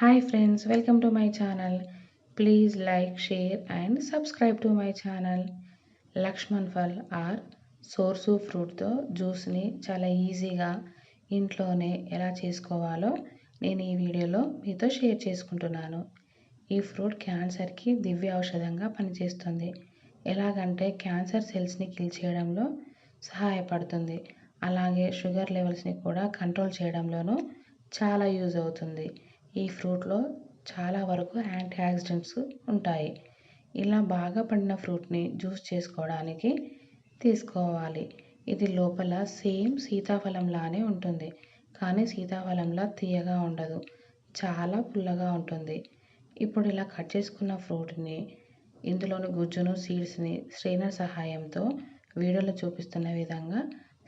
Hi friends, welcome to my channel. Please like, share and subscribe to my channel. Lakshman phal or soursop ఫ్రూట్తో జ్యూస్ని చాలా ఈజీగా ఇంట్లోనే ఎలా చేసుకోవాలో నేను ఈ వీడియోలో మీతో షేర్ చేసుకుంటున్నాను. ఈ ఫ్రూట్ క్యాన్సర్కి దివ్య ఔషధంగా పనిచేస్తుంది. ఎలాగంటే క్యాన్సర్ సెల్స్ని కిల్ చేయడంలో సహాయపడుతుంది. అలాగే షుగర్ లెవెల్స్ని కూడా కంట్రోల్ చేయడంలోనూ చాలా యూజ్ అవుతుంది. ఈ ఫ్రూట్లో చాలా వరకు యాంటీ ఆక్సిడెంట్స్ ఉంటాయి. ఇలా బాగా పండిన ఫ్రూట్ని జ్యూస్ చేసుకోవడానికి తీసుకోవాలి. ఇది లోపల సేమ్ సీతాఫలంలానే ఉంటుంది, కానీ సీతాఫలంలా తీయగా ఉండదు, చాలా పుల్లగా ఉంటుంది. ఇప్పుడు ఇలా కట్ చేసుకున్న ఫ్రూట్ని, ఇందులోని గుజ్జును, సీడ్స్ని స్ట్రెయినర్ సహాయంతో వీడియోలో చూపిస్తున్న విధంగా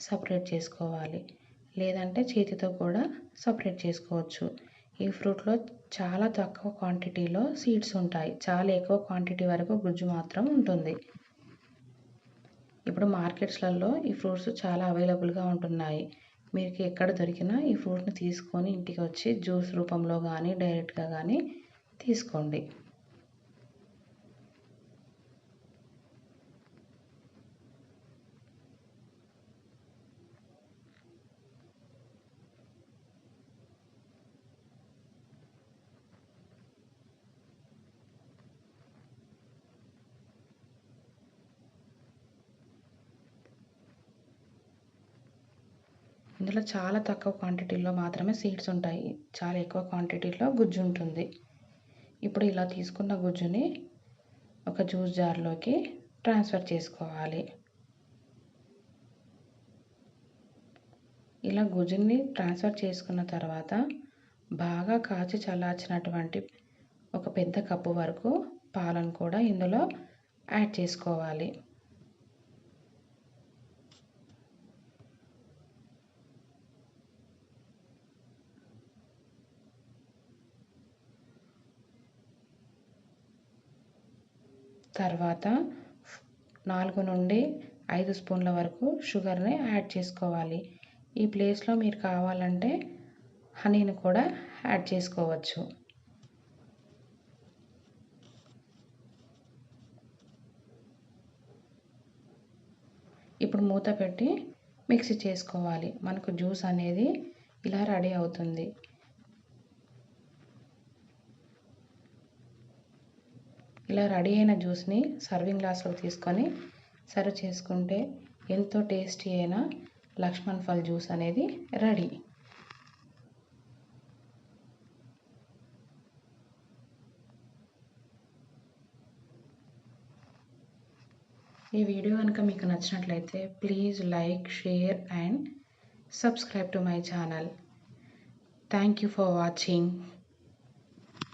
సపరేట్ చేసుకోవాలి. లేదంటే చేతితో కూడా సపరేట్ చేసుకోవచ్చు. ఈ ఫ్రూట్లో చాలా తక్కువ క్వాంటిటీలో సీడ్స్ ఉంటాయి, చాలా ఎక్కువ క్వాంటిటీ వరకు గుజ్జు మాత్రం ఉంటుంది. ఇప్పుడు మార్కెట్స్లలో ఈ ఫ్రూట్స్ చాలా అవైలబుల్గా ఉంటున్నాయి. మీకు ఎక్కడ దొరికినా ఈ ఫ్రూట్ని తీసుకొని ఇంటికి వచ్చి జ్యూస్ రూపంలో కానీ డైరెక్ట్గా కానీ తీసుకోండి. ఇందులో చాలా తక్కువ క్వాంటిటీలో మాత్రమే సీడ్స్ ఉంటాయి, చాలా ఎక్కువ క్వాంటిటీలో గుజ్జు ఉంటుంది. ఇప్పుడు ఇలా తీసుకున్న గుజ్జుని ఒక జ్యూస్ జార్లోకి ట్రాన్స్ఫర్ చేసుకోవాలి. ఇలా గుజ్జుని ట్రాన్స్ఫర్ చేసుకున్న తర్వాత బాగా కాచి చల్లార్చినటువంటి ఒక పెద్ద కప్పు వరకు పాలను కూడా ఇందులో యాడ్ చేసుకోవాలి. తర్వాత 4 నుండి 5 స్పూన్ల వరకు షుగర్ని యాడ్ చేసుకోవాలి. ఈ ప్లేస్లో మీరు కావాలంటే హనీని కూడా యాడ్ చేసుకోవచ్చు. ఇప్పుడు మూత పెట్టి మిక్సీ చేసుకోవాలి. మనకు జ్యూస్ అనేది ఇలా రెడీ అవుతుంది. ఇలా రెడీ అయిన జ్యూస్ని సర్వింగ్ గ్లాస్లోకి తీసుకొని సర్వ్ చేసుకుంటే ఎంతో టేస్టీ అయిన లక్ష్మణ్ ఫల్ జ్యూస్ అనేది రెడీ. ఈ వీడియో కనుక మీకు నచ్చినట్లయితే please like, share and subscribe to my channel. Thank you for watching.